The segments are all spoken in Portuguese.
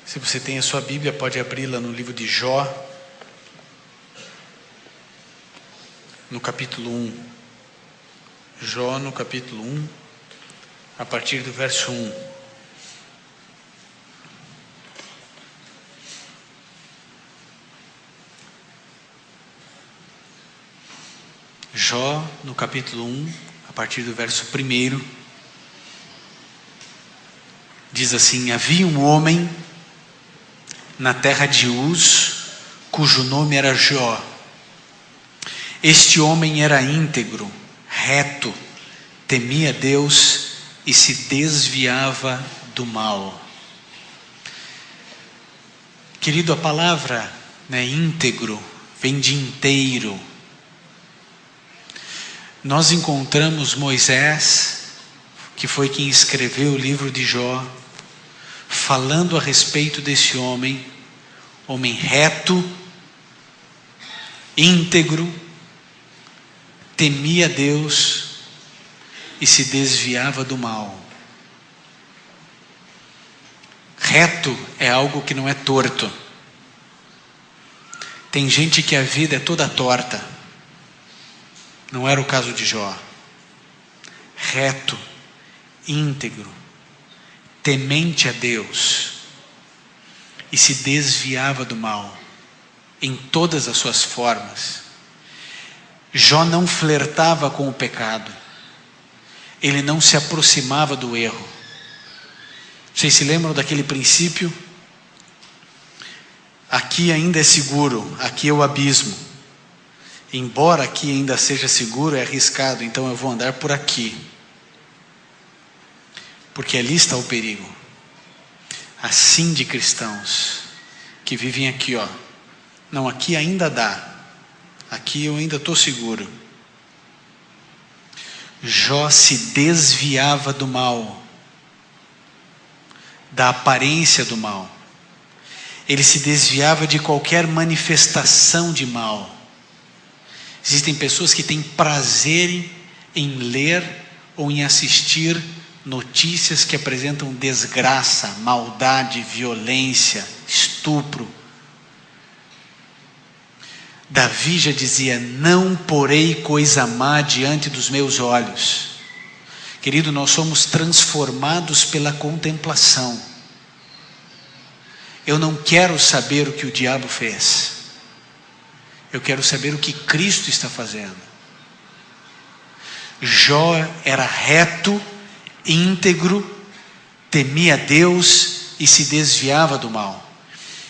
Se você tem a sua Bíblia, pode abri-la no livro de Jó, no capítulo 1. Jó, no capítulo 1, a partir do verso 1. Jó, no capítulo 1, a partir do verso 1, diz assim: havia um homem na terra de Uz, cujo nome era Jó. Este homem era íntegro, reto, temia Deus e se desviava do mal. Querido, a palavra íntegro vem de inteiro. Nós encontramos Moisés, que foi quem escreveu o livro de Jó, falando a respeito desse homem reto, íntegro, temia Deus e se desviava do mal. Reto é algo que não é torto. Tem gente que a vida é toda torta. Não era o caso de Jó. Reto, íntegro, temente a Deus e se desviava do mal em todas as suas formas. Jó não flertava com o pecado. Ele não se aproximava do erro. Vocês se lembram daquele princípio? Aqui ainda é seguro, aqui é o abismo. Embora aqui ainda seja seguro, é arriscado, então eu vou andar por aqui. Porque ali está o perigo. Assim de cristãos que vivem aqui, não, aqui ainda dá. Aqui eu ainda estou seguro. Jó se desviava do mal, da aparência do mal. Ele se desviava de qualquer manifestação de mal. Existem pessoas que têm prazer em ler ou em assistir notícias que apresentam desgraça, maldade, violência, estupro. Davi já dizia: não porei coisa má diante dos meus olhos. Querido, nós somos transformados pela contemplação. Eu não quero saber o que o diabo fez. Eu quero saber o que Cristo está fazendo. Jó era reto, íntegro, temia Deus e se desviava do mal.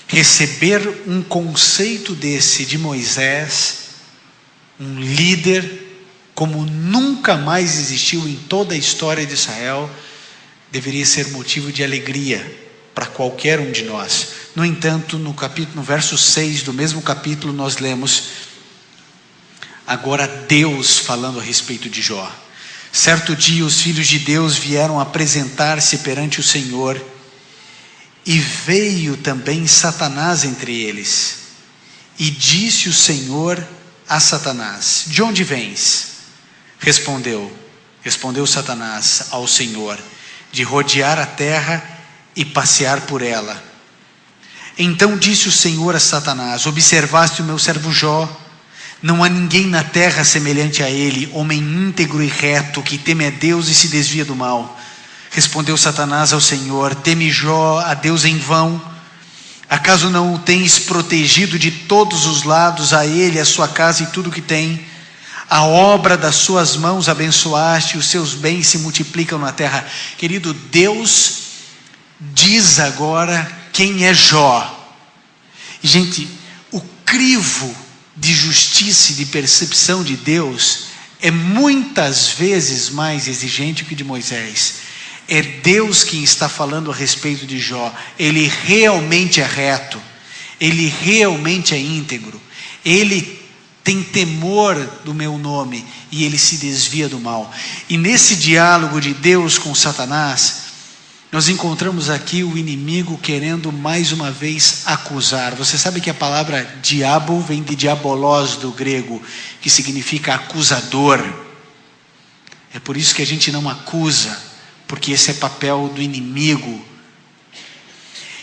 Receber um conceito desse de Moisés, um líder como nunca mais existiu em toda a história de Israel, deveria ser motivo de alegria para qualquer um de nós. No entanto, no verso 6 do mesmo capítulo, nós lemos agora Deus falando a respeito de Jó. Certo dia os filhos de Deus vieram apresentar-se perante o Senhor, e veio também Satanás entre eles. E disse o Senhor a Satanás: de onde vens? Respondeu Satanás ao Senhor: de rodear a terra e passear por ela. Então disse o Senhor a Satanás: observaste o meu servo Jó? Não há ninguém na terra semelhante a ele, homem íntegro e reto, que teme a Deus e se desvia do mal. Respondeu Satanás ao Senhor: teme Jó a Deus em vão? Acaso não o tens protegido de todos os lados, a ele, a sua casa e tudo o que tem? A obra das suas mãos abençoaste, os seus bens se multiplicam na terra. Querido, Deus diz agora quem é Jó. E, gente, o crivo de justiça e de percepção de Deus é muitas vezes mais exigente que o de Moisés. É Deus quem está falando a respeito de Jó. Ele realmente é reto, ele realmente é íntegro, ele tem temor do meu nome e ele se desvia do mal. E nesse diálogo de Deus com Satanás, nós encontramos aqui o inimigo querendo mais uma vez acusar. Você sabe que a palavra diabo vem de diabolos do grego, que significa acusador. É por isso que a gente não acusa, porque esse é papel do inimigo.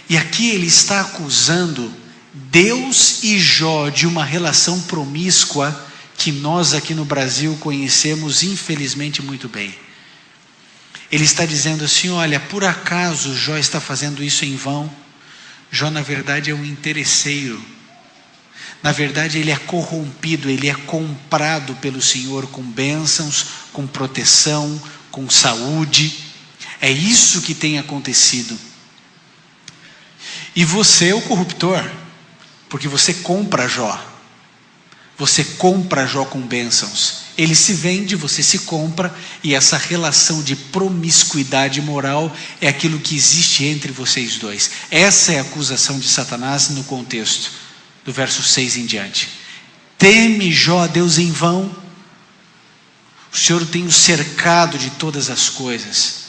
E aqui ele está acusando Deus e Jó de uma relação promíscua que nós aqui no Brasil conhecemos infelizmente muito bem. Ele está dizendo assim: olha, por acaso Jó está fazendo isso em vão? Jó na verdade é um interesseiro. Na verdade ele é corrompido, ele é comprado pelo Senhor com bênçãos, com proteção, com saúde. É isso que tem acontecido. E você é o corruptor, porque você compra Jó. Você compra Jó com bênçãos. Ele se vende, você se compra, e essa relação de promiscuidade moral é aquilo que existe entre vocês dois. Essa é a acusação de Satanás no contexto do verso 6 em diante. Teme Jó a Deus em vão? O Senhor tem o cercado de todas as coisas.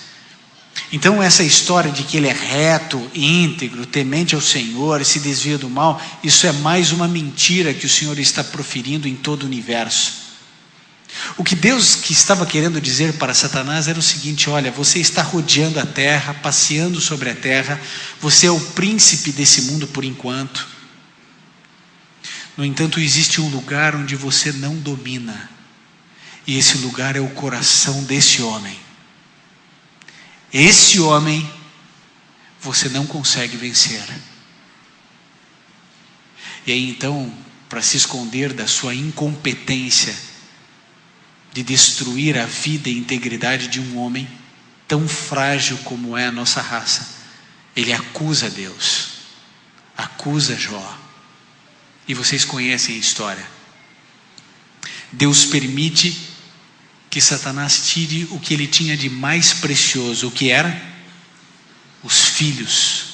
Então essa história de que ele é reto, íntegro, temente ao Senhor e se desvia do mal, isso é mais uma mentira que o Senhor está proferindo em todo o universo. O que Deus que estava querendo dizer para Satanás era o seguinte: olha, você está rodeando a terra, passeando sobre a terra, você é o príncipe desse mundo por enquanto. No entanto, existe um lugar onde você não domina, e esse lugar é o coração desse homem. Esse homem você não consegue vencer. E aí então, para se esconder da sua incompetência de destruir a vida e a integridade de um homem tão frágil como é a nossa raça, ele acusa Deus, acusa Jó. E vocês conhecem a história. Deus permite que Satanás tire o que ele tinha de mais precioso. O que era? Os filhos.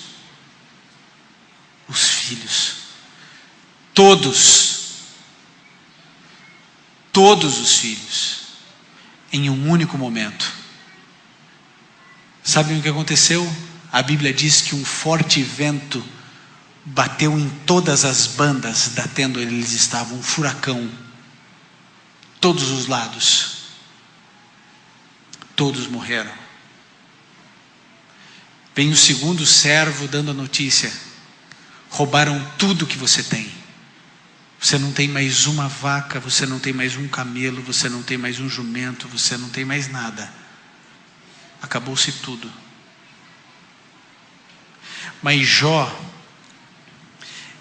Os filhos. Todos os filhos, em um único momento. Sabem o que aconteceu? A Bíblia diz que um forte vento bateu em todas as bandas da tenda onde eles estavam, um furacão, todos os lados. Todos morreram. Vem o segundo servo dando a notícia: roubaram tudo que você tem. Você não tem mais uma vaca, você não tem mais um camelo, você não tem mais um jumento, você não tem mais nada. Acabou-se tudo. Mas Jó,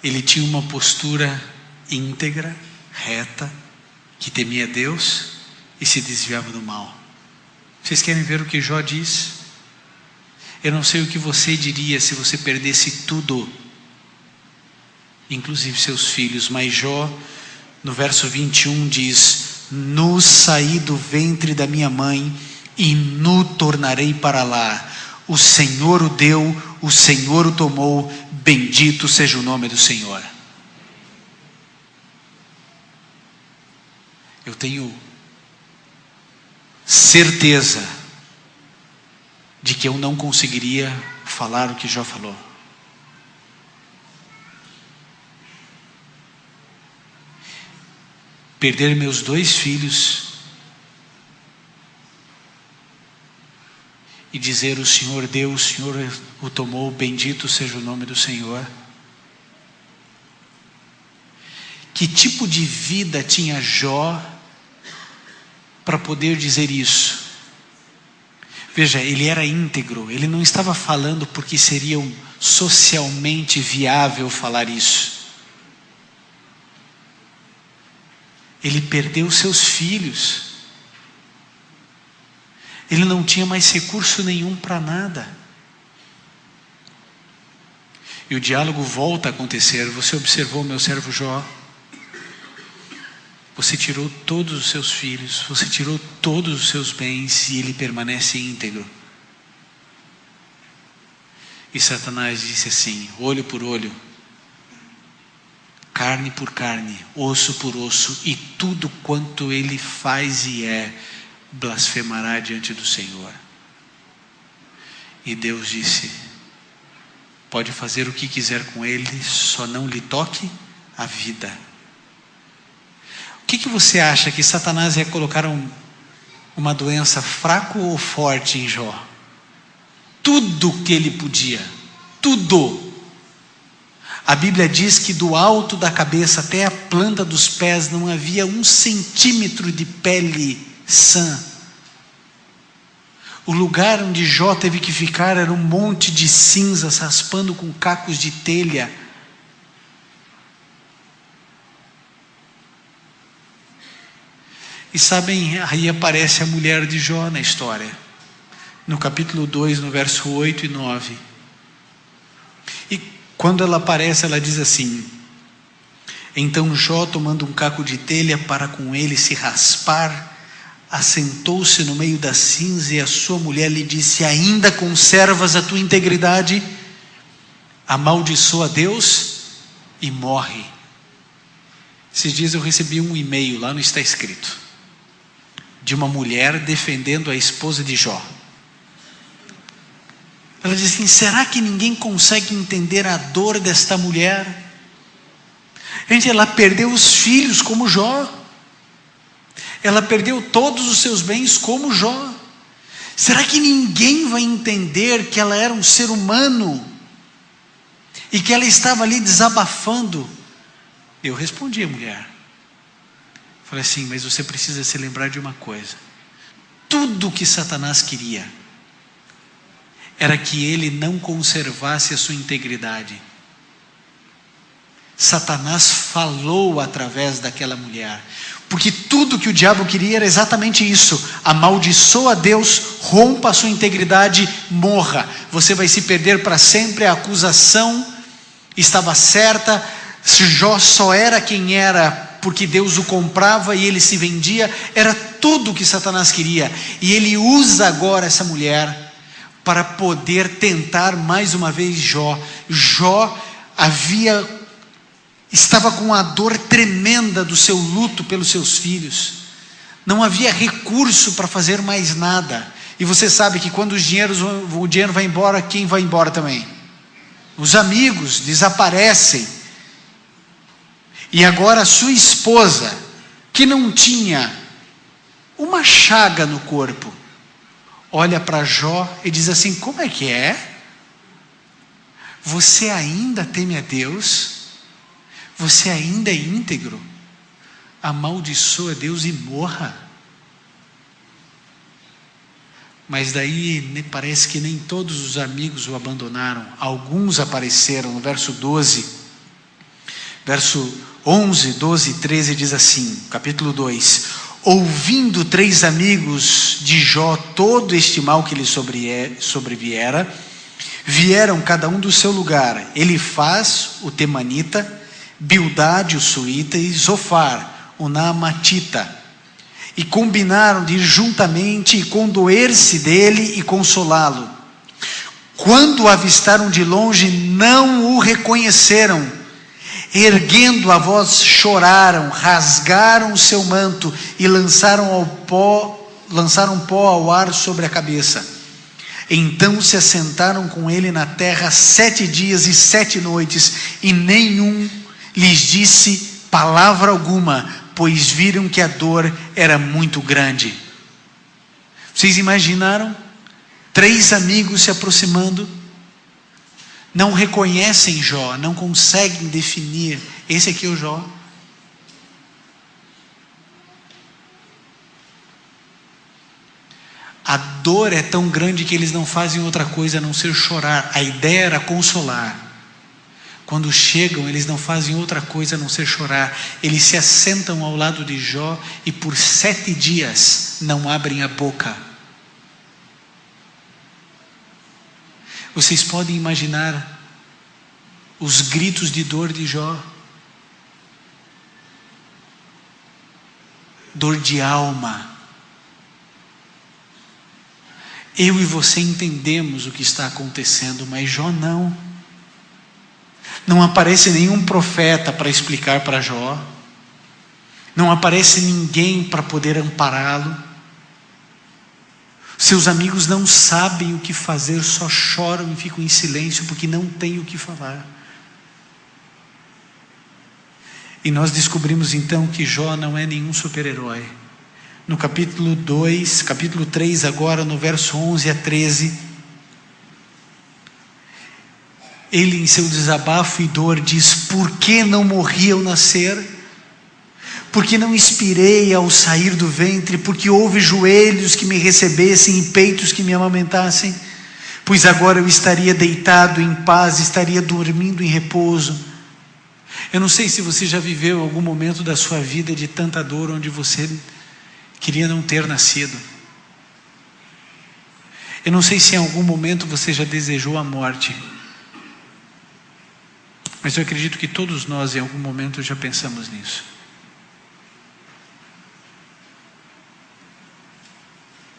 ele tinha uma postura íntegra, reta, que temia Deus e se desviava do mal. Vocês querem ver o que Jó diz? Eu não sei o que você diria se você perdesse tudo, inclusive seus filhos, mas Jó, no verso 21 diz: nu saí do ventre da minha mãe e nu tornarei para lá. O Senhor o deu, o Senhor o tomou, bendito seja o nome do Senhor. Eu tenho certeza de que eu não conseguiria falar o que Jó falou. Perder meus 2 filhos e dizer: o Senhor deu, o Senhor o tomou, bendito seja o nome do Senhor. Que tipo de vida tinha Jó para poder dizer isso? Veja, ele era íntegro, ele não estava falando porque seria socialmente viável falar isso. Ele perdeu seus filhos, ele não tinha mais recurso nenhum para nada. E o diálogo volta a acontecer. Você observou, meu servo Jó? Você tirou todos os seus filhos, você tirou todos os seus bens e ele permanece íntegro. E Satanás disse assim: olho por olho, carne por carne, osso por osso, e tudo quanto ele faz e é, blasfemará diante do Senhor. E Deus disse: pode fazer o que quiser com ele, só não lhe toque a vida. O que você acha, que Satanás ia colocar uma doença fraco ou forte em Jó? Tudo que ele podia, tudo. A Bíblia diz que do alto da cabeça até a planta dos pés não havia 1 centímetro de pele sã. O lugar onde Jó teve que ficar era um monte de cinzas, raspando com cacos de telha. E sabem, aí aparece a mulher de Jó na história, no capítulo 2, no verso 8 e 9. E quando ela aparece, ela diz assim: então Jó, tomando um caco de telha para com ele se raspar, assentou-se no meio da cinza, e a sua mulher lhe disse: ainda conservas a tua integridade? Amaldiçoa a Deus e morre. Esses dias eu recebi um e-mail, lá não está escrito, de uma mulher defendendo a esposa de Jó. Ela diz assim: será que ninguém consegue entender a dor desta mulher? Gente, ela perdeu os filhos como Jó. Ela perdeu todos os seus bens como Jó. Será que ninguém vai entender que ela era um ser humano e que ela estava ali desabafando? Eu respondi à mulher. Falei assim: mas você precisa se lembrar de uma coisa. Tudo que Satanás queria era que ele não conservasse a sua integridade. Satanás falou através daquela mulher, porque tudo que o diabo queria era exatamente isso: amaldiçoa a Deus, rompa a sua integridade, morra, você vai se perder para sempre. A acusação estava certa, Jó só era quem era porque Deus o comprava e ele se vendia. Era tudo o que Satanás queria, e ele usa agora essa mulher para poder tentar mais uma vez Jó. Jó estava com a dor tremenda do seu luto pelos seus filhos. Não havia recurso para fazer mais nada. E você sabe que quando o dinheiro vai embora, quem vai embora também? Os amigos desaparecem. E agora a sua esposa, que não tinha uma chaga no corpo, olha para Jó e diz assim: como é que é? Você ainda teme a Deus? Você ainda é íntegro? Amaldiçoa Deus e morra. Mas daí parece que nem todos os amigos o abandonaram. Alguns apareceram. No verso 12, verso 11, 12 e 13 diz assim, capítulo 2: ouvindo 3 amigos de Jó todo este mal que lhe sobreviera, vieram cada um do seu lugar: Elifaz, o temanita, Bildade, o suíta, e Zofar, o naamatita, e combinaram de ir juntamente e condoer-se dele e consolá-lo. Quando o avistaram de longe, não o reconheceram. Erguendo a voz, choraram, rasgaram o seu manto e lançaram pó ao ar sobre a cabeça. Então se assentaram com ele na terra 7 dias e 7 noites, e nenhum lhes disse palavra alguma, pois viram que a dor era muito grande. Vocês imaginaram? 3 amigos se aproximando, não reconhecem Jó, não conseguem definir: esse aqui é o Jó. A dor é tão grande que eles não fazem outra coisa a não ser chorar. A ideia era consolar. Quando chegam, eles não fazem outra coisa a não ser chorar. Eles se assentam ao lado de Jó e por 7 dias não abrem a boca. Vocês podem imaginar os gritos de dor de Jó? Dor de alma. Eu e você entendemos o que está acontecendo, mas Jó não. Não aparece nenhum profeta para explicar para Jó. Não aparece ninguém para poder ampará-lo. Seus amigos não sabem o que fazer, só choram e ficam em silêncio porque não têm o que falar. E nós descobrimos então que Jó não é nenhum super-herói. No capítulo 3 agora, no verso 11 a 13, ele em seu desabafo e dor diz: por que não morri ao nascer? Por que não expirei ao sair do ventre? Porque houve joelhos que me recebessem e peitos que me amamentassem? Pois agora eu estaria deitado em paz, estaria dormindo em repouso. Eu não sei se você já viveu algum momento da sua vida de tanta dor, onde você queria não ter nascido. Eu não sei se em algum momento você já desejou a morte. Mas eu acredito que todos nós em algum momento já pensamos nisso.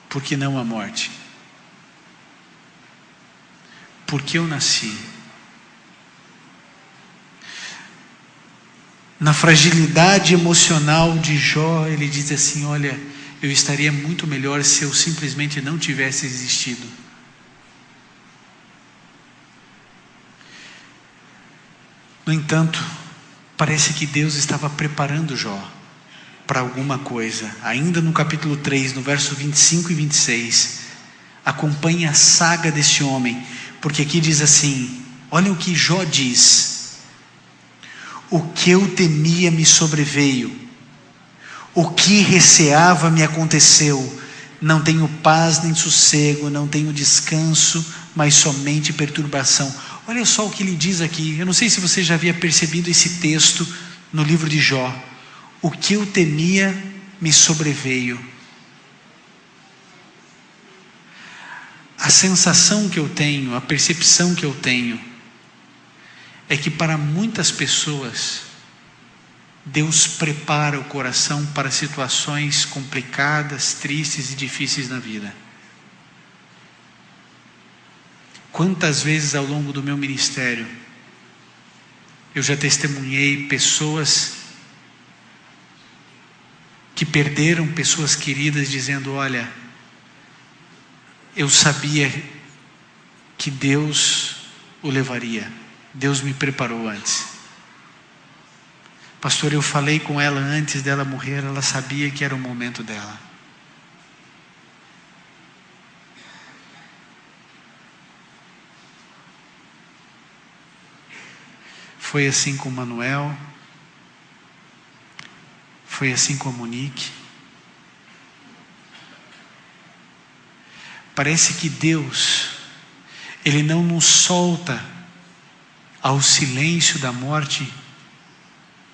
Por que não a morte? Por que eu nasci? Na fragilidade emocional de Jó, ele diz assim: olha, eu estaria muito melhor se eu simplesmente não tivesse existido. No entanto, parece que Deus estava preparando Jó para alguma coisa. Ainda no capítulo 3, no verso 25 e 26, acompanhe a saga desse homem, porque aqui diz assim: olha o que Jó diz: o que eu temia me sobreveio, o que receava me aconteceu, não tenho paz nem sossego, não tenho descanso, mas somente perturbação. Olha só o que ele diz aqui. Eu não sei se você já havia percebido esse texto no livro de Jó. O que eu temia me sobreveio. A sensação que eu tenho, a percepção que eu tenho, é que para muitas pessoas, Deus prepara o coração para situações complicadas, tristes e difíceis na vida. Quantas vezes ao longo do meu ministério, eu já testemunhei pessoas que perderam pessoas queridas, dizendo: olha, eu sabia que Deus o levaria, Deus me preparou antes. Pastor, eu falei com ela antes dela morrer, ela sabia que era o momento dela. Foi assim com Manuel, foi assim com a Monique. Parece que Deus, Ele não nos solta ao silêncio da morte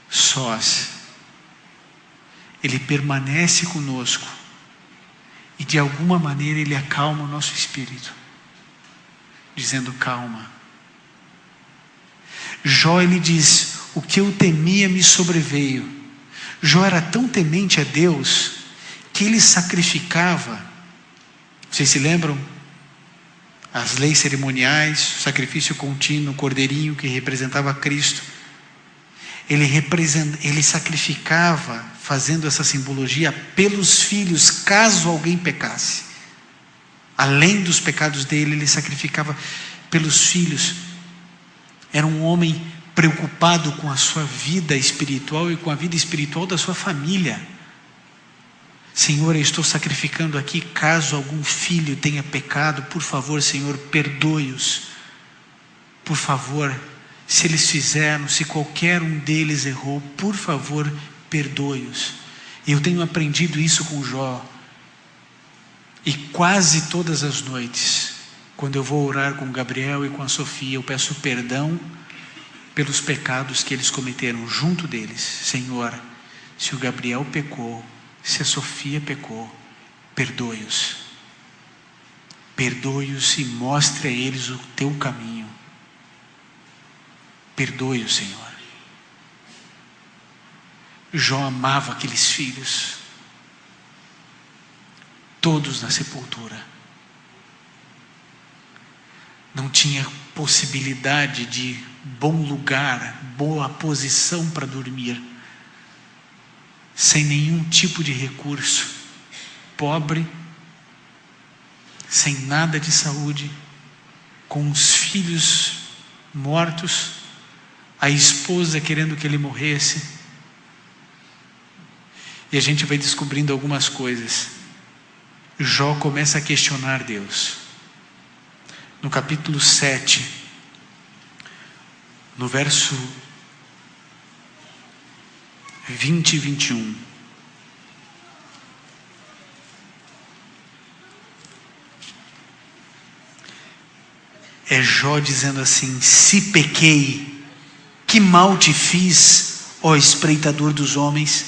sós. Ele permanece conosco e de alguma maneira Ele acalma o nosso espírito, dizendo: calma. Jó, ele diz: o que eu temia me sobreveio. Jó era tão temente a Deus que ele sacrificava. Vocês se lembram? As leis cerimoniais, o sacrifício contínuo, o cordeirinho que representava Cristo. Ele sacrificava, fazendo essa simbologia, pelos filhos, caso alguém pecasse. Além dos pecados dele, ele sacrificava pelos filhos. Era um homem preocupado com a sua vida espiritual e com a vida espiritual da sua família. Senhor, eu estou sacrificando aqui, caso algum filho tenha pecado, por favor, Senhor, perdoe-os. Por favor, se eles fizeram, se qualquer um deles errou, por favor, perdoe-os. E eu tenho aprendido isso com Jó. E quase todas as noites, quando eu vou orar com o Gabriel e com a Sofia, eu peço perdão pelos pecados que eles cometeram junto deles. Senhor, se o Gabriel pecou, se a Sofia pecou, perdoe-os. Perdoe-os e mostre a eles o teu caminho. Perdoe-os, Senhor. Jó amava aqueles filhos, todos na sepultura. Não tinha possibilidade de bom lugar, boa posição para dormir, sem nenhum tipo de recurso, pobre, sem nada de saúde, com os filhos mortos, a esposa querendo que ele morresse. E a gente vai descobrindo algumas coisas. Jó começa a questionar Deus. No capítulo 7, no verso 20 e 21. É Jó dizendo assim: se pequei, que mal te fiz, ó espreitador dos homens?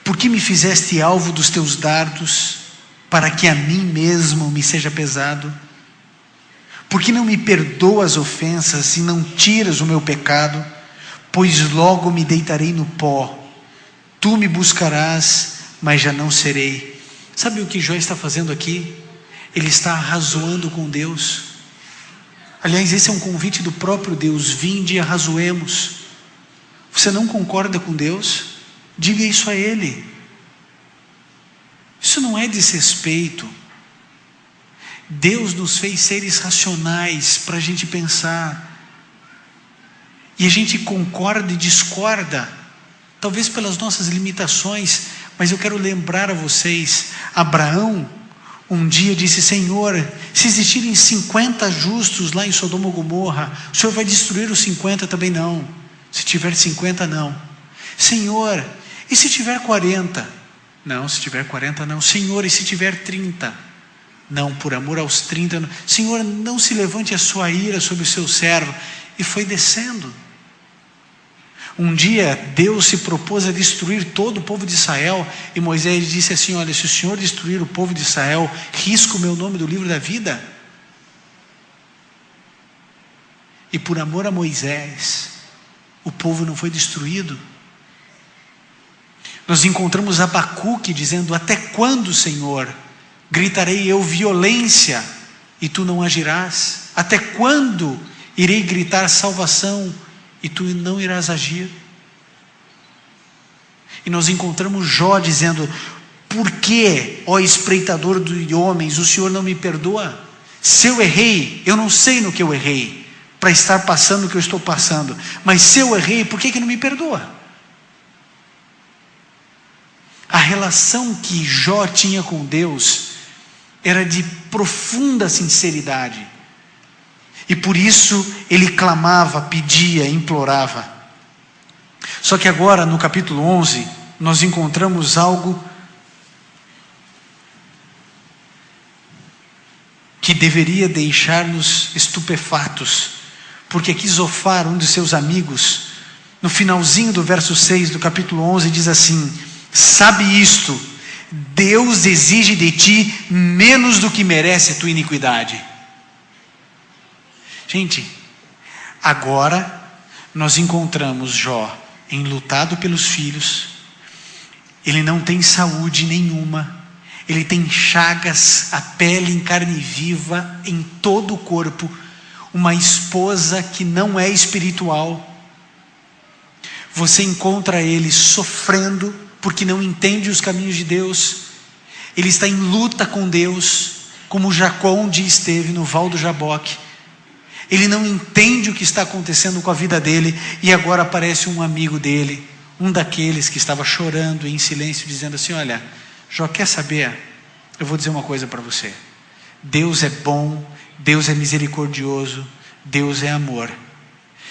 Por que me fizeste alvo dos teus dardos, para que a mim mesmo me seja pesado? Por que não me perdoas as ofensas e não tiras o meu pecado? Pois logo me deitarei no pó. Tu me buscarás, mas já não serei. Sabe o que Jó está fazendo aqui? Ele está arrazoando com Deus. Aliás, esse é um convite do próprio Deus: vinde e arrazoemos. Você não concorda com Deus? Diga isso a Ele. Isso não é desrespeito. Deus nos fez seres racionais para a gente pensar. E a gente concorda e discorda, talvez pelas nossas limitações, mas eu quero lembrar a vocês, Abraão um dia disse: Senhor, se existirem 50 justos lá em Sodoma e Gomorra, o Senhor vai destruir os 50 também? Não. Se tiver 50, não. Senhor, e se tiver 40? Não, se tiver 40 não. Senhor, e se tiver 30? Não, por amor aos 30 não. Senhor, não se levante a sua ira sobre o seu servo. E foi descendo. Um dia Deus se propôs a destruir todo o povo de Israel, e Moisés disse assim: olha, se o Senhor destruir o povo de Israel, risca o meu nome do livro da vida. E por amor a Moisés, o povo não foi destruído. Nós encontramos Abacuque dizendo: até quando, Senhor, gritarei eu violência e tu não agirás? Até quando irei gritar salvação e tu não irás agir? E nós encontramos Jó dizendo: por que, ó espreitador de homens, o Senhor não me perdoa? Se eu errei, eu não sei no que eu errei, para estar passando o que eu estou passando, mas se eu errei, por que não me perdoa? A relação que Jó tinha com Deus era de profunda sinceridade. E por isso ele clamava, pedia, implorava. Só que agora no capítulo 11, nós encontramos algo que deveria deixar-nos estupefatos. Porque aqui Zofar, um de seus amigos, no finalzinho do verso 6 do capítulo 11, diz assim: sabe isto, Deus exige de ti menos do que merece a tua iniquidade. Gente, agora nós encontramos Jó enlutado pelos filhos, ele não tem saúde nenhuma, ele tem chagas, a pele em carne viva em todo o corpo, uma esposa que não é espiritual. Você encontra ele sofrendo porque não entende os caminhos de Deus. Ele está em luta com Deus, como Jacó um dia esteve no Val do Jaboque. Ele não entende o que está acontecendo com a vida dele, e agora aparece um amigo dele, um daqueles que estava chorando em silêncio, dizendo assim: olha, Jó, quer saber? Eu vou dizer uma coisa para você. Deus é bom, Deus é misericordioso, Deus é amor.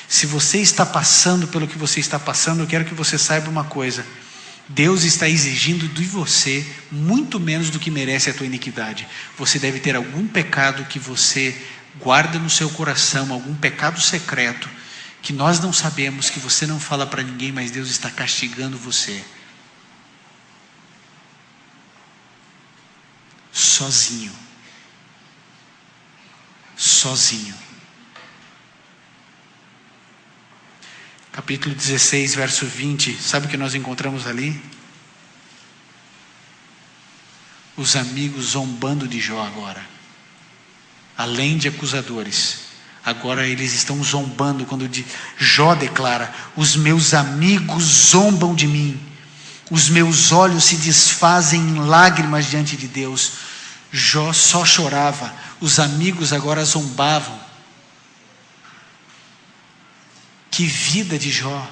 Se você está passando pelo que você está passando, eu quero que você saiba uma coisa: Deus está exigindo de você muito menos do que merece a tua iniquidade. Você deve ter algum pecado que você guarda no seu coração, algum pecado secreto que nós não sabemos, que você não fala para ninguém, mas Deus está castigando você. Sozinho. Sozinho. Capítulo 16, verso 20, sabe o que nós encontramos ali? Os amigos zombando de Jó agora. Além de acusadores, agora eles estão zombando, quando Jó declara: os meus amigos zombam de mim, os meus olhos se desfazem em lágrimas diante de Deus. Jó só chorava, os amigos agora zombavam. Que vida de Jó.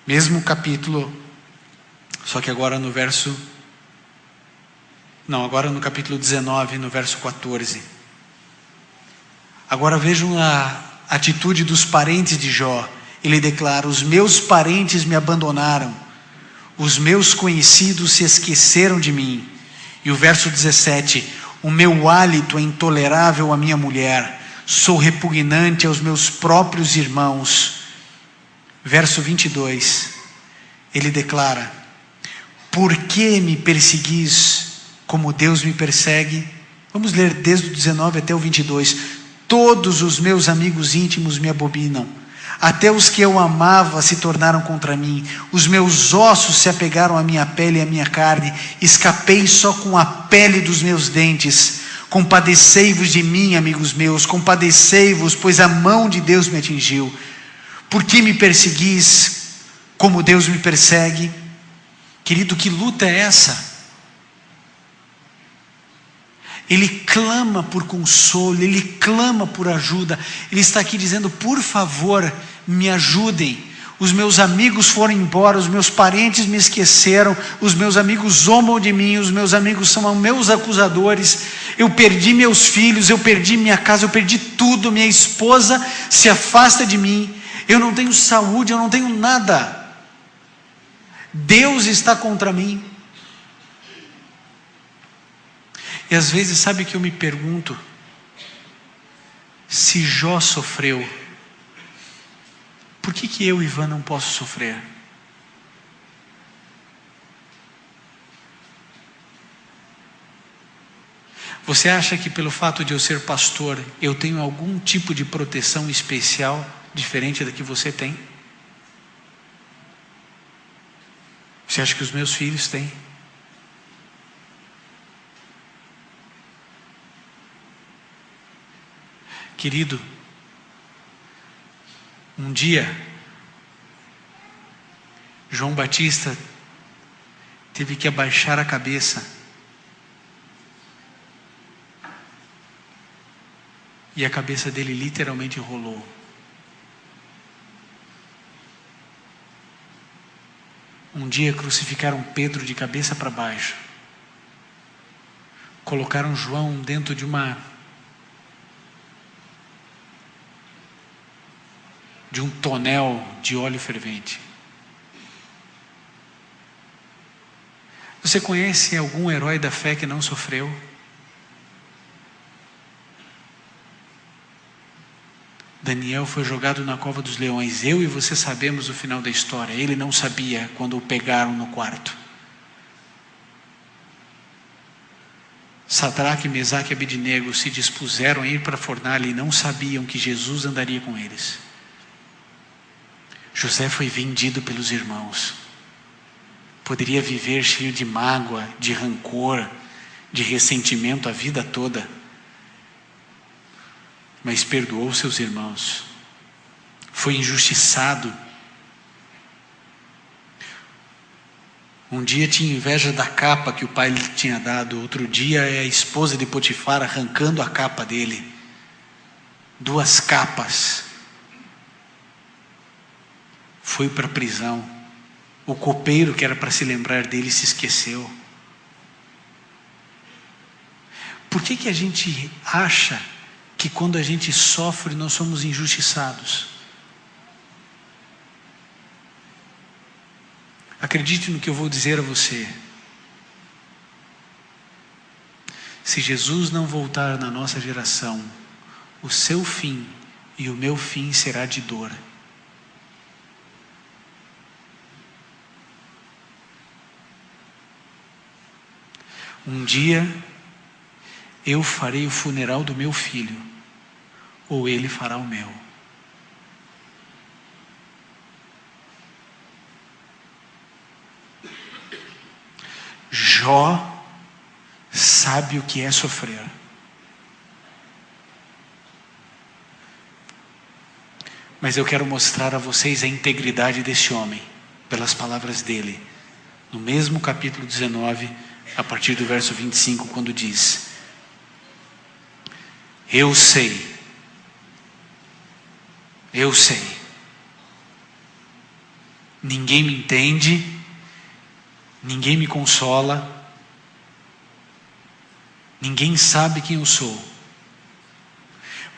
Mesmo capítulo, só que agora no verso, não, agora no capítulo 19, no verso 14. Agora vejam a atitude dos parentes de Jó. Ele declara: os meus parentes me abandonaram, os meus conhecidos se esqueceram de mim. E o verso 17: o meu hálito é intolerável à minha mulher, sou repugnante aos meus próprios irmãos. Verso 22, ele declara: por que me perseguis como Deus me persegue? Vamos ler desde o 19 até o 22. Todos os meus amigos íntimos me abominam, até os que eu amava se tornaram contra mim. Os meus ossos se apegaram à minha pele e à minha carne, escapei só com a pele dos meus dentes. Compadecei-vos de mim, amigos meus, compadecei-vos, pois a mão de Deus me atingiu. Por que me perseguis como Deus me persegue? Querido, que luta é essa? Ele clama por consolo, ele clama por ajuda. Ele está aqui dizendo: por favor, me ajudem. Os meus amigos foram embora, os meus parentes me esqueceram, os meus amigos zombam de mim, os meus amigos são meus acusadores. Eu perdi meus filhos, eu perdi minha casa, eu perdi tudo. Minha esposa se afasta de mim. Eu não tenho saúde, eu não tenho nada. Deus está contra mim. E às vezes, sabe que eu me pergunto, se Jó sofreu, por que eu, Ivan, não posso sofrer? Você acha que pelo fato de eu ser pastor, eu tenho algum tipo de proteção especial, diferente da que você tem? Você acha que os meus filhos têm? Querido, um dia, João Batista teve que abaixar a cabeça e a cabeça dele literalmente rolou. Um dia crucificaram Pedro de cabeça para baixo, colocaram João dentro de um tonel de óleo fervente. Você conhece algum herói da fé que não sofreu? Daniel foi jogado na cova dos leões. Eu e você sabemos o final da história. Ele não sabia quando o pegaram no quarto. Sadraque, Mesaque e Abednego se dispuseram a ir para a fornalha e não sabiam que Jesus andaria com eles. José foi vendido pelos irmãos. Poderia viver cheio de mágoa, de rancor, de ressentimento a vida toda, mas perdoou seus irmãos. Foi injustiçado. Um dia tinha inveja da capa que o pai lhe tinha dado, outro dia é a esposa de Potifar arrancando a capa dele. 2 capas. Foi para a prisão. O copeiro que era para se lembrar dele se esqueceu. Por que a gente acha que quando a gente sofre nós somos injustiçados? Acredite no que eu vou dizer a você. Se Jesus não voltar na nossa geração, o seu fim e o meu fim será de dor. Um dia eu farei o funeral do meu filho, ou ele fará o meu. Jó sabe o que é sofrer. Mas eu quero mostrar a vocês a integridade desse homem, pelas palavras dele, no mesmo capítulo 19, a partir do verso 25, quando diz: eu sei, ninguém me entende, ninguém me consola, ninguém sabe quem eu sou,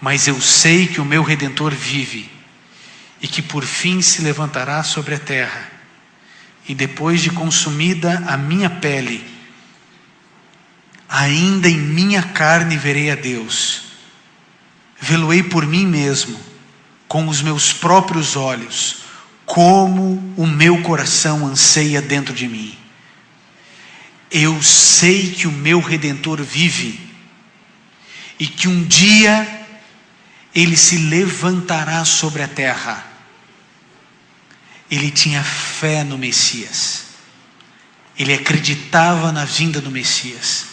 Mas eu sei que o meu Redentor vive, e que por fim se levantará sobre a terra, e depois de consumida a minha pele, ainda em minha carne verei a Deus. Vê-lo-ei por mim mesmo, com os meus próprios olhos, como o meu coração anseia dentro de mim. Eu sei que o meu Redentor vive, e que um dia ele se levantará sobre a terra. Ele tinha fé no Messias. Ele acreditava na vinda do Messias.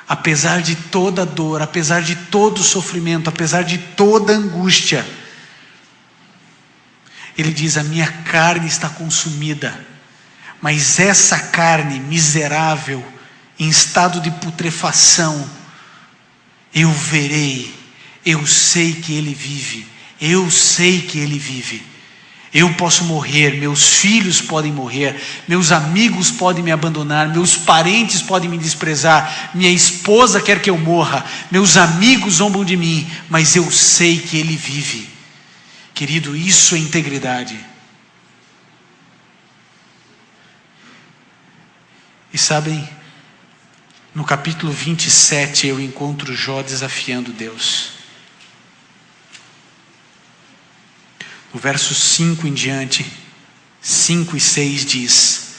Apesar de toda a dor, apesar de todo o sofrimento, apesar de toda a angústia, ele diz: a minha carne está consumida, mas essa carne miserável, em estado de putrefação, eu verei. Eu sei que ele vive. Eu sei que ele vive. Eu posso morrer, meus filhos podem morrer, meus amigos podem me abandonar, meus parentes podem me desprezar, minha esposa quer que eu morra, meus amigos zombam de mim, mas eu sei que ele vive. Querido, isso é integridade. E sabem, no capítulo 27 eu encontro Jó desafiando Deus. O verso 5 em diante, 5 e 6 diz: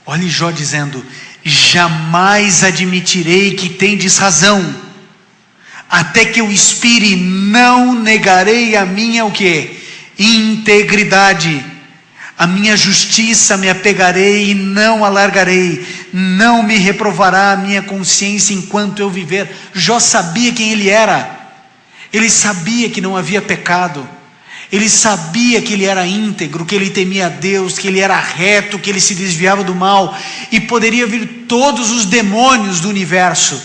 olhe Jó dizendo: jamais admitirei que tendes razão, até que eu expire, não negarei a minha o quê? Integridade. A minha justiça me apegarei e não alargarei, não me reprovará a minha consciência enquanto eu viver. Jó sabia quem ele era, ele sabia que não havia pecado, ele sabia que ele era íntegro, que ele temia a Deus, que ele era reto, que ele se desviava do mal, e poderia vir todos os demônios do universo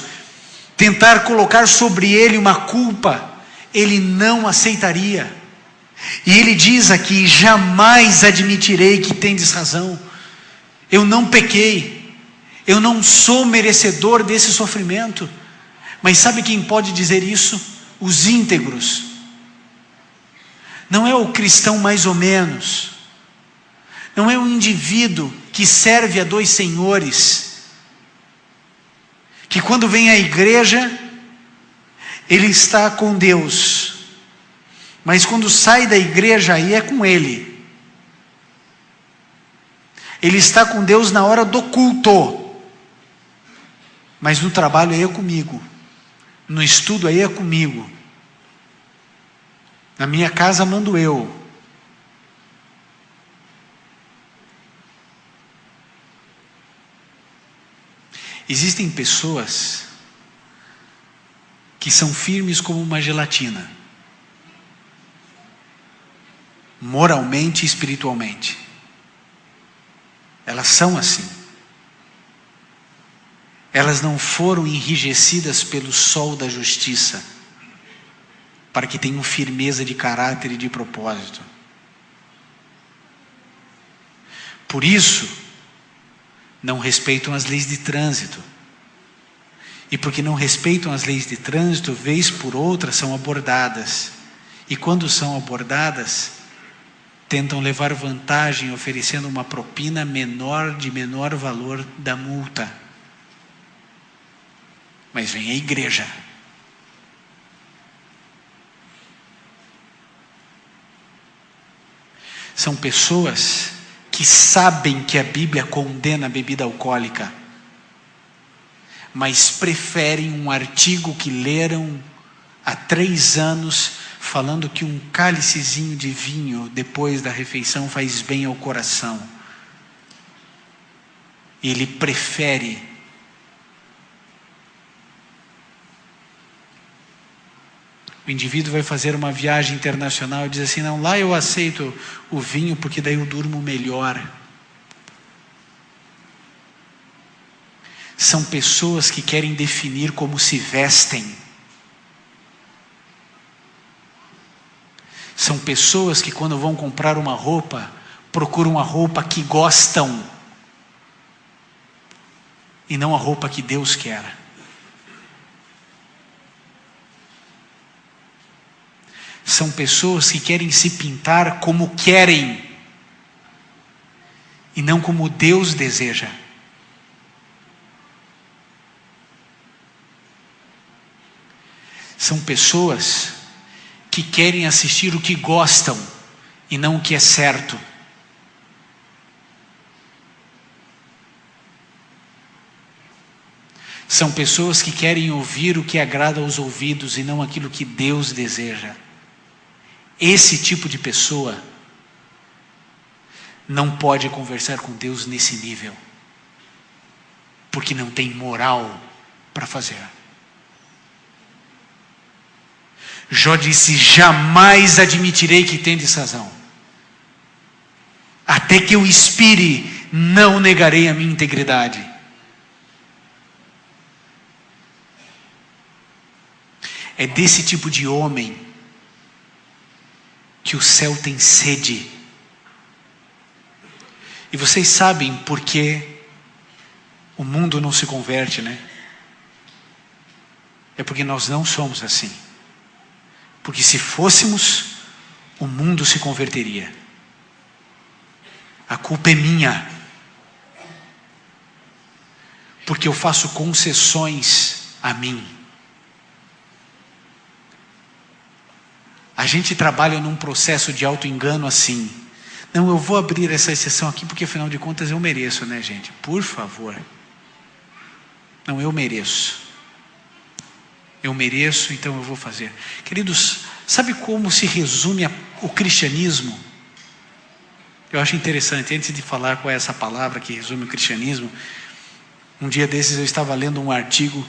tentar colocar sobre ele uma culpa, ele não aceitaria. E ele diz aqui: jamais admitirei que tendes razão, eu não pequei, eu não sou merecedor desse sofrimento. Mas sabe quem pode dizer isso? Os íntegros. Não é o cristão mais ou menos, não é um indivíduo que serve a dois senhores, que quando vem à igreja, ele está com Deus, mas quando sai da igreja, aí é com ele. Ele está com Deus na hora do culto, mas no trabalho aí é comigo, no estudo aí é comigo, na minha casa mando eu. Existem pessoas que são firmes como uma gelatina, moralmente e espiritualmente. Elas são assim. Elas não foram enrijecidas pelo sol da justiça, para que tenham firmeza de caráter e de propósito. Por isso, não respeitam as leis de trânsito. E porque não respeitam as leis de trânsito, vez por outra são abordadas. E quando são abordadas, tentam levar vantagem oferecendo uma propina menor, de menor valor da multa. Mas vem a igreja. São pessoas que sabem que a Bíblia condena a bebida alcoólica, mas preferem um artigo que leram há 3 anos, falando que um cálicezinho de vinho depois da refeição faz bem ao coração. E ele prefere o indivíduo vai fazer uma viagem internacional e diz assim: não, lá eu aceito o vinho porque daí eu durmo melhor. São pessoas que querem definir como se vestem. São pessoas que quando vão comprar uma roupa, procuram uma roupa que gostam e não a roupa que Deus quer. São pessoas que querem se pintar como querem e não como Deus deseja. São pessoas que querem assistir o que gostam e não o que é certo. São pessoas que querem ouvir o que agrada aos ouvidos e não aquilo que Deus deseja. Esse tipo de pessoa não pode conversar com Deus nesse nível, porque não tem moral para fazer. Jó disse: jamais admitirei que tendes razão. Até que eu expire, não negarei a minha integridade. É desse tipo de homem que o céu tem sede. E vocês sabem por que o mundo não se converte, né? É porque nós não somos assim. Porque se fôssemos, o mundo se converteria. A culpa é minha. Porque eu faço concessões a mim. A gente trabalha num processo de auto-engano assim. Não, eu vou abrir essa exceção aqui porque afinal de contas eu mereço, né, gente? Por favor. Não, eu mereço. Eu mereço, então eu vou fazer. Queridos, sabe como se resume o cristianismo? Eu acho interessante, antes de falar qual é essa palavra que resume o cristianismo, um dia desses eu estava lendo um artigo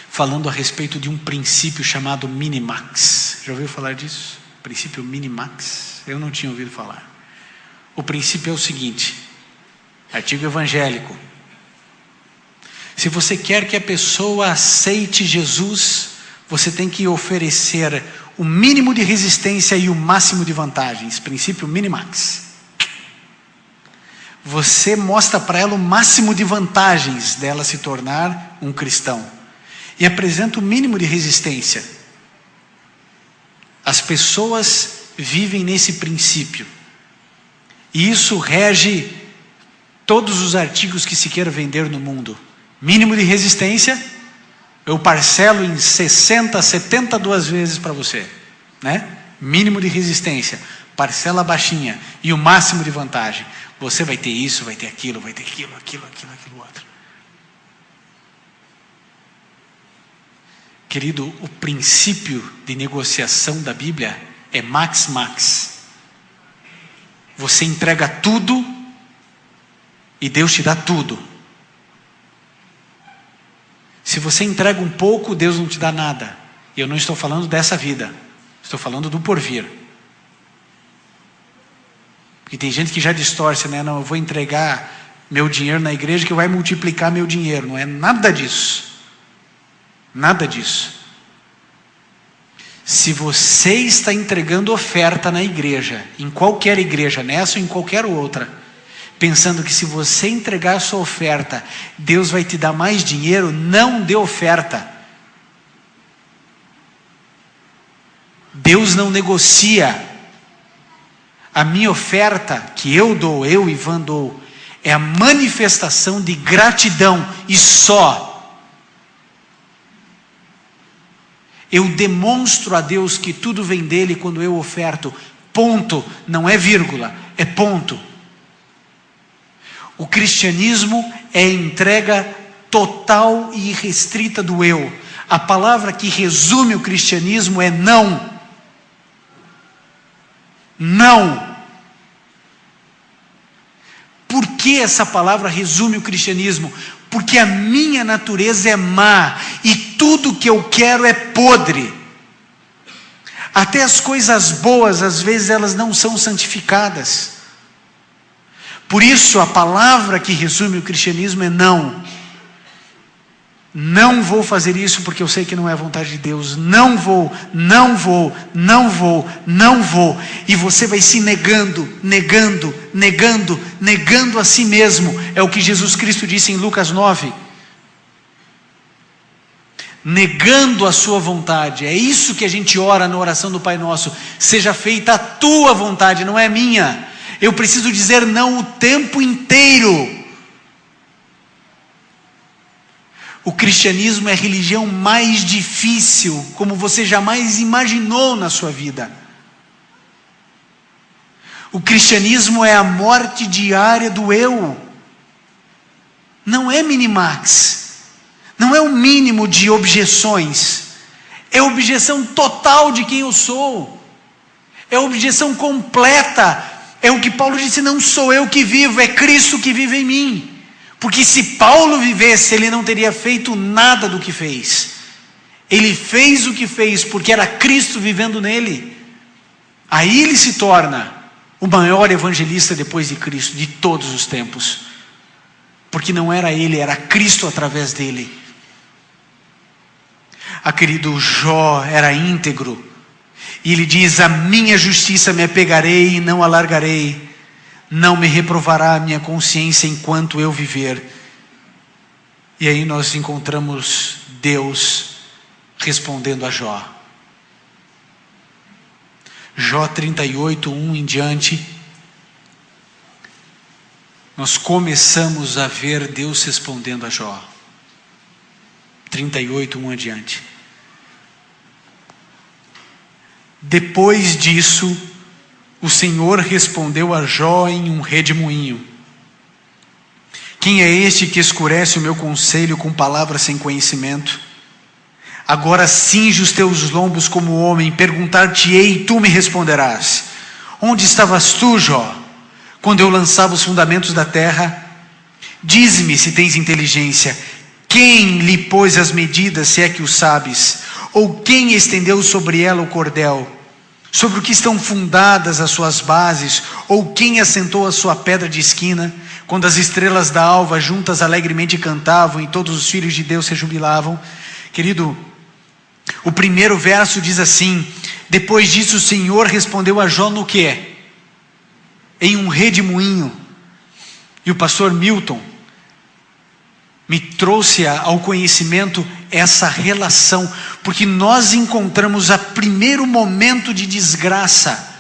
falando a respeito de um princípio chamado Minimax. Já ouviu falar disso? Princípio Minimax? Eu não tinha ouvido falar. O princípio é o seguinte: artigo evangélico. Se você quer que a pessoa aceite Jesus, você tem que oferecer o mínimo de resistência e o máximo de vantagens. Princípio Minimax. Você mostra para ela o máximo de vantagens dela se tornar um cristão. E apresenta o mínimo de resistência. As pessoas vivem nesse princípio. E isso rege todos os artigos que se queira vender no mundo. Mínimo de resistência, eu parcelo em 60, 72 vezes para você, né? Mínimo de resistência, parcela baixinha e o máximo de vantagem. Você vai ter isso, vai ter aquilo, aquilo outro. Querido, o princípio de negociação da Bíblia é max. Você entrega tudo e Deus te dá tudo. Se você entrega um pouco, Deus não te dá nada. E eu não estou falando dessa vida, estou falando do porvir. Porque tem gente que já distorce, né? Não, eu vou entregar meu dinheiro na igreja que vai multiplicar meu dinheiro. Não é nada disso. Nada disso. Se você está entregando oferta na igreja, em qualquer igreja, nessa ou em qualquer outra, pensando que se você entregar a sua oferta, Deus vai te dar mais dinheiro, não dê oferta. Deus não negocia. A minha oferta, que eu dou, eu, Ivan, dou, é a manifestação de gratidão e só. Eu demonstro a Deus que tudo vem dele quando eu oferto. Ponto. Não é vírgula, é ponto. O cristianismo é entrega total e irrestrita do eu. A palavra que resume o cristianismo é não. Não. Por que essa palavra resume o cristianismo? Porque a minha natureza é má e tudo que eu quero é podre. Até as coisas boas, às vezes, elas não são santificadas. Por isso, a palavra que resume o cristianismo é não. Não vou fazer isso porque eu sei que não é a vontade de Deus. Não vou. E você vai se negando a si mesmo. É o que Jesus Cristo disse em Lucas 9. negando a sua vontade. É isso que a gente ora na oração do Pai Nosso: seja feita a tua vontade, não é a minha. Eu preciso dizer não o tempo inteiro. O cristianismo é a religião mais difícil, como você jamais imaginou na sua vida. O cristianismo é a morte diária do eu. Não é minimax. Não é o mínimo de objeções. É objeção total de quem eu sou. É objeção completa. É o que Paulo disse: não sou eu que vivo, é Cristo que vive em mim. Porque se Paulo vivesse, ele não teria feito nada do que fez. Ele fez o que fez porque era Cristo vivendo nele. Aí ele se torna o maior evangelista depois de Cristo, de todos os tempos. Porque não era ele, era Cristo através dele. Querido, Jó era íntegro. E ele diz: a minha justiça me apegarei e não alargarei. Não me reprovará a minha consciência enquanto eu viver. E aí nós encontramos Deus respondendo a Jó. Jó 38, 1 em diante. Nós começamos a ver Deus respondendo a Jó. 38, 1 adiante. Depois disso, o Senhor respondeu a Jó em um redemoinho: quem é este que escurece o meu conselho com palavras sem conhecimento? Agora cinge os teus lombos como homem, perguntar-te-ei e tu me responderás. Onde estavas tu, Jó, quando eu lançava os fundamentos da terra? Dize-me se tens inteligência. Quem lhe pôs as medidas, se é que o sabes? Ou quem estendeu sobre ela o cordel? Sobre o que estão fundadas as suas bases? Ou quem assentou a sua pedra de esquina? Quando as estrelas da alva juntas alegremente cantavam e todos os filhos de Deus se jubilavam. Querido, o primeiro verso diz assim: depois disso o Senhor respondeu a Jó no quê? Em um redemoinho. E o pastor Milton me trouxe ao conhecimento essa relação, porque nós encontramos o primeiro momento de desgraça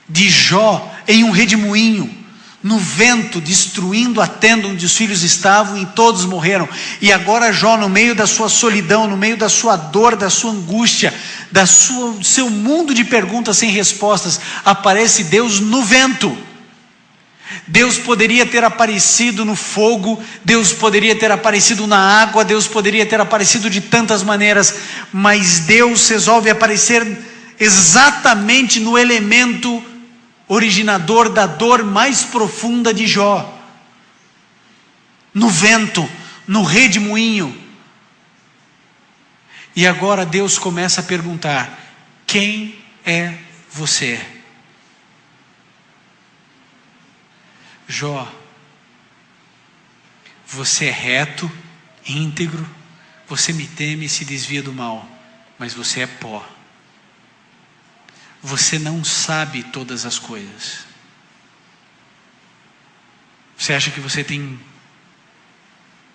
de Jó em um redemoinho, no vento, destruindo a tenda onde os filhos estavam, e todos morreram. E agora Jó, no meio da sua solidão, no meio da sua dor, da sua angústia, do seu mundo de perguntas sem respostas, aparece Deus no vento. Deus poderia ter aparecido no fogo, Deus poderia ter aparecido na água, Deus poderia ter aparecido de tantas maneiras, mas Deus resolve aparecer exatamente no elemento originador da dor mais profunda de Jó, no vento, no redemoinho. E agora Deus começa a perguntar: quem é você? Jó, você é reto, íntegro, você me teme e se desvia do mal, mas você é pó. Você não sabe todas as coisas. Você acha que você tem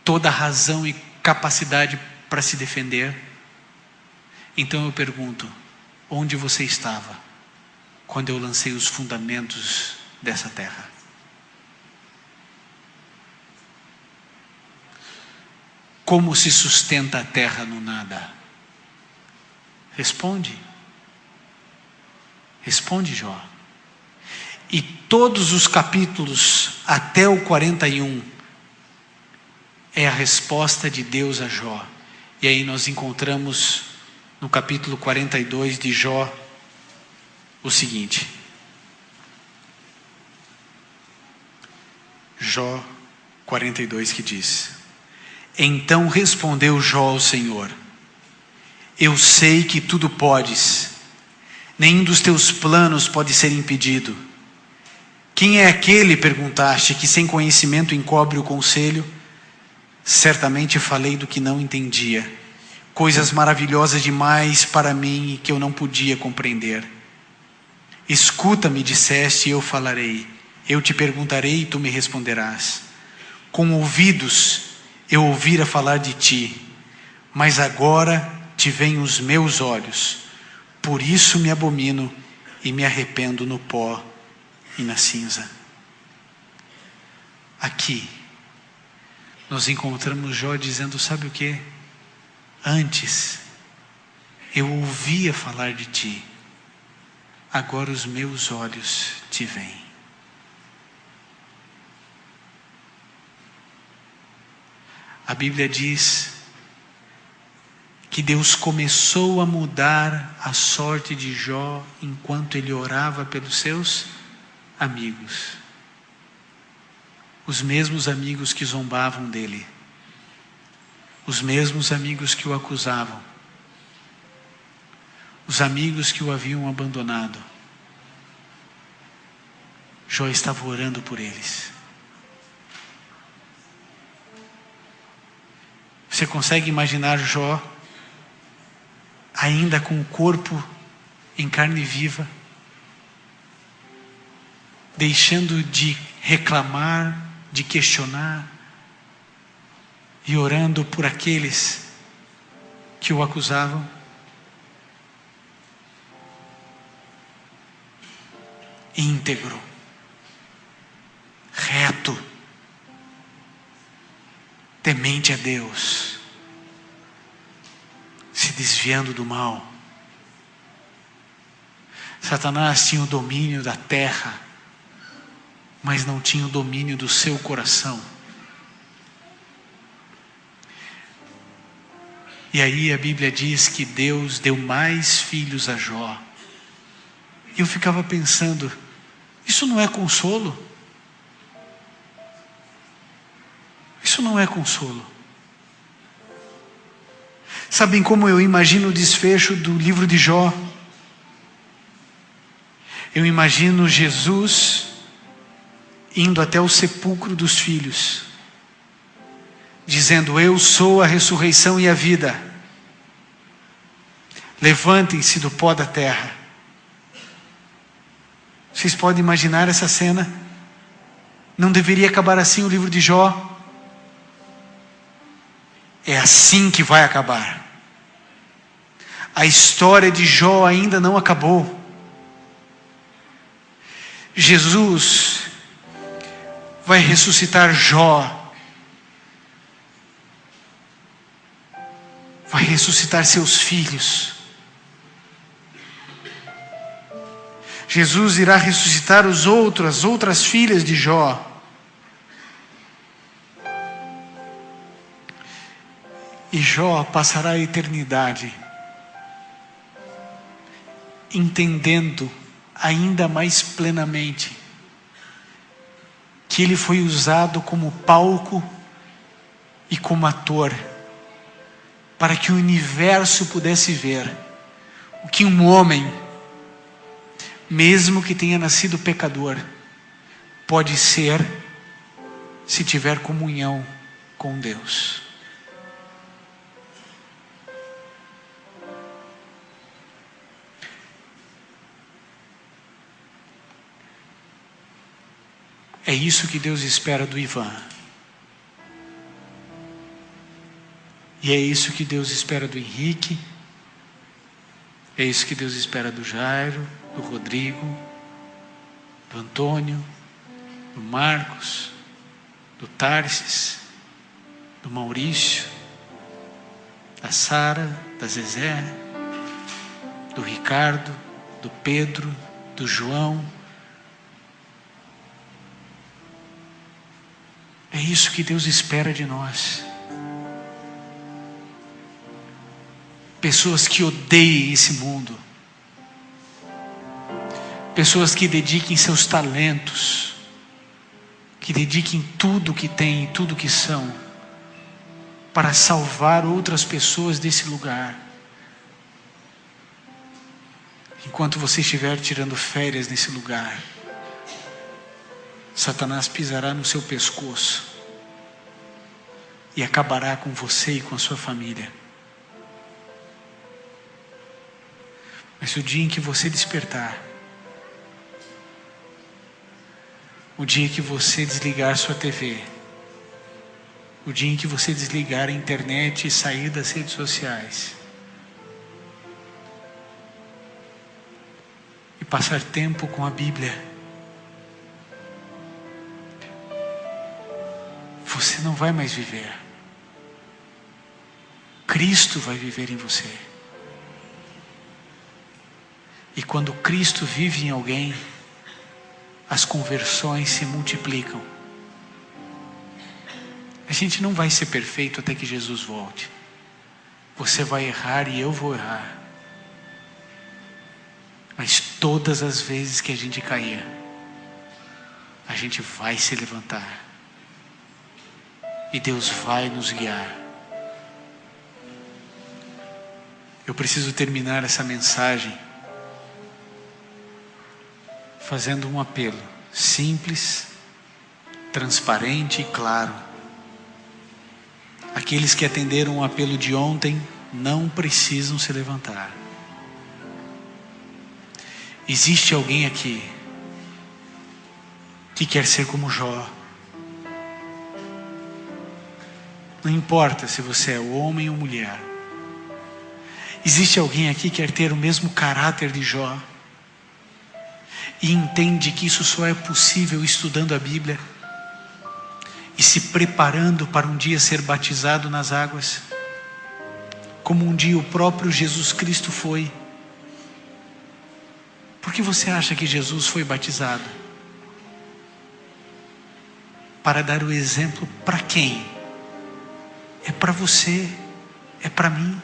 toda a razão e capacidade para se defender? Então eu pergunto: onde você estava quando eu lancei os fundamentos dessa terra? Como se sustenta a terra no nada? Responde. Responde, Jó. E todos os capítulos até o 41 é a resposta de Deus a Jó. E aí nós encontramos no capítulo 42 de Jó o seguinte: Jó 42, que diz: então respondeu Jó ao Senhor: eu sei que tudo podes, nenhum dos teus planos pode ser impedido. Quem é aquele, perguntaste, que sem conhecimento encobre o conselho? Certamente falei do que não entendia, coisas maravilhosas demais para mim e que eu não podia compreender. Escuta-me, disseste, e eu falarei. Eu te perguntarei e tu me responderás. Com ouvidos eu ouvira falar de ti, mas agora te veem os meus olhos, por isso me abomino e me arrependo no pó e na cinza. Aqui, nós encontramos Jó dizendo, sabe o que? Antes, eu ouvia falar de ti, agora os meus olhos te veem. A Bíblia diz que Deus começou a mudar a sorte de Jó enquanto ele orava pelos seus amigos. Os mesmos amigos que zombavam dele. Os mesmos amigos que o acusavam. Os amigos que o haviam abandonado. Jó estava orando por eles. Você consegue imaginar Jó ainda com o corpo em carne viva, deixando de reclamar, de questionar e orando por aqueles que o acusavam? Íntegro, reto, temente a Deus, se desviando do mal. Satanás tinha o domínio da terra, mas não tinha o domínio do seu coração. E aí a Bíblia diz que Deus deu mais filhos a Jó. E eu ficava pensando, isso não é consolo? Isso não é consolo. Sabem como eu imagino o desfecho do livro de Jó? Eu imagino Jesus indo até o sepulcro dos filhos, dizendo, eu sou a ressurreição e a vida. Levantem-se do pó da terra. Vocês podem imaginar essa cena? Não deveria acabar assim o livro de Jó? É assim que vai acabar. A história de Jó ainda não acabou. Jesus vai ressuscitar Jó. Vai ressuscitar seus filhos. Jesus irá ressuscitar as outras filhas de Jó. E Jó passará a eternidade entendendo ainda mais plenamente que ele foi usado como palco e como ator para que o universo pudesse ver o que um homem, mesmo que tenha nascido pecador, pode ser se tiver comunhão com Deus. É isso que Deus espera do Ivan. E é isso que Deus espera do Henrique. É isso que Deus espera do Jairo, do Rodrigo, do Antônio, do Marcos, do Tarsis, do Maurício, da Sara, da Zezé, do Ricardo, do Pedro, do João. É isso que Deus espera de nós. Pessoas que odeiem esse mundo. Pessoas que dediquem seus talentos, que dediquem tudo que têm e tudo que são, para salvar outras pessoas desse lugar. Enquanto você estiver tirando férias nesse lugar, Satanás pisará no seu pescoço e acabará com você e com a sua família. Mas o dia em que você despertar, o dia que você desligar sua TV, o dia em que você desligar a internet e sair das redes sociais e passar tempo com a Bíblia, você não vai mais viver. Cristo vai viver em você. E quando Cristo vive em alguém, as conversões se multiplicam. A gente não vai ser perfeito até que Jesus volte. Você vai errar e eu vou errar. Mas todas as vezes que a gente cair, a gente vai se levantar. E Deus vai nos guiar. Eu preciso terminar essa mensagem fazendo um apelo simples, transparente e claro. Aqueles que atenderam o apelo de ontem não precisam se levantar. Existe alguém aqui que quer ser como Jó. Não importa se você é homem ou mulher. Existe alguém aqui que quer ter o mesmo caráter de Jó e entende que isso só é possível estudando a Bíblia e se preparando para um dia ser batizado nas águas, como um dia o próprio Jesus Cristo foi. Por que você acha que Jesus foi batizado? Para dar o exemplo para quem? É para você, é para mim.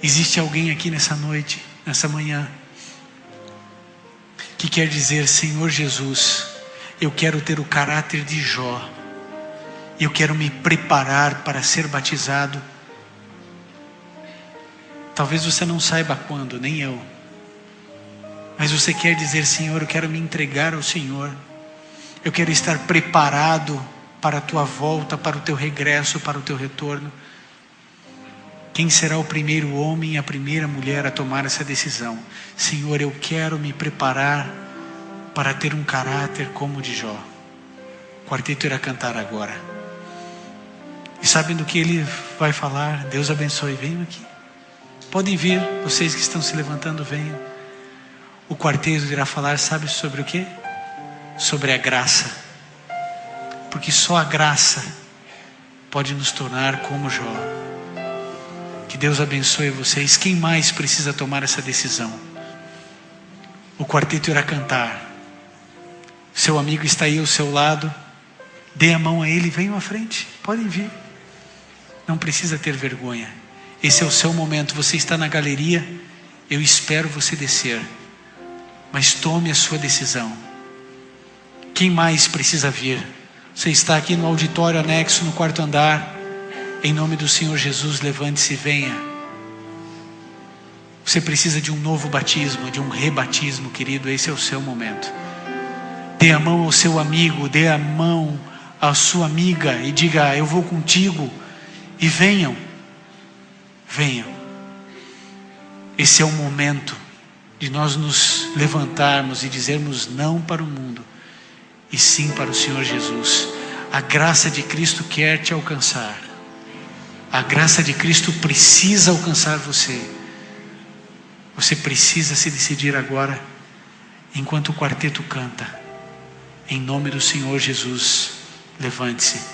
Existe alguém aqui nessa noite, nessa manhã, que quer dizer: Senhor Jesus, eu quero ter o caráter de Jó, eu quero me preparar para ser batizado. Talvez você não saiba quando, nem eu, mas você quer dizer: Senhor, eu quero me entregar ao Senhor, eu quero estar preparado para a tua volta, para o teu regresso, para o teu retorno. Quem será o primeiro homem e a primeira mulher a tomar essa decisão? Senhor, eu quero me preparar para ter um caráter como o de Jó. O quarteto irá cantar agora. E sabem do que ele vai falar? Deus abençoe. Venham aqui. Podem vir, vocês que estão se levantando, venham. O quarteto irá falar, sabe sobre o quê? Sobre a graça. Porque só a graça pode nos tornar como Jó. Que Deus abençoe vocês. Quem mais precisa tomar essa decisão? O quarteto irá cantar. Seu amigo está aí ao seu lado. Dê a mão a ele, venham à frente. Podem vir. Não precisa ter vergonha. Esse é o seu momento. Você está na galeria. Eu espero você descer. Mas tome a sua decisão. Quem mais precisa vir? Você está aqui no auditório anexo, no quarto andar. Em nome do Senhor Jesus, levante-se e venha. Você precisa de um novo batismo, de um rebatismo, querido. Esse é o seu momento. Dê a mão ao seu amigo, dê a mão à sua amiga e diga: eu vou contigo. E venham. Venham. Esse é o momento de nós nos levantarmos e dizermos não para o mundo e sim para o Senhor Jesus. A graça de Cristo quer te alcançar. A graça de Cristo precisa alcançar você. Você precisa se decidir agora, enquanto o quarteto canta. Em nome do Senhor Jesus, levante-se.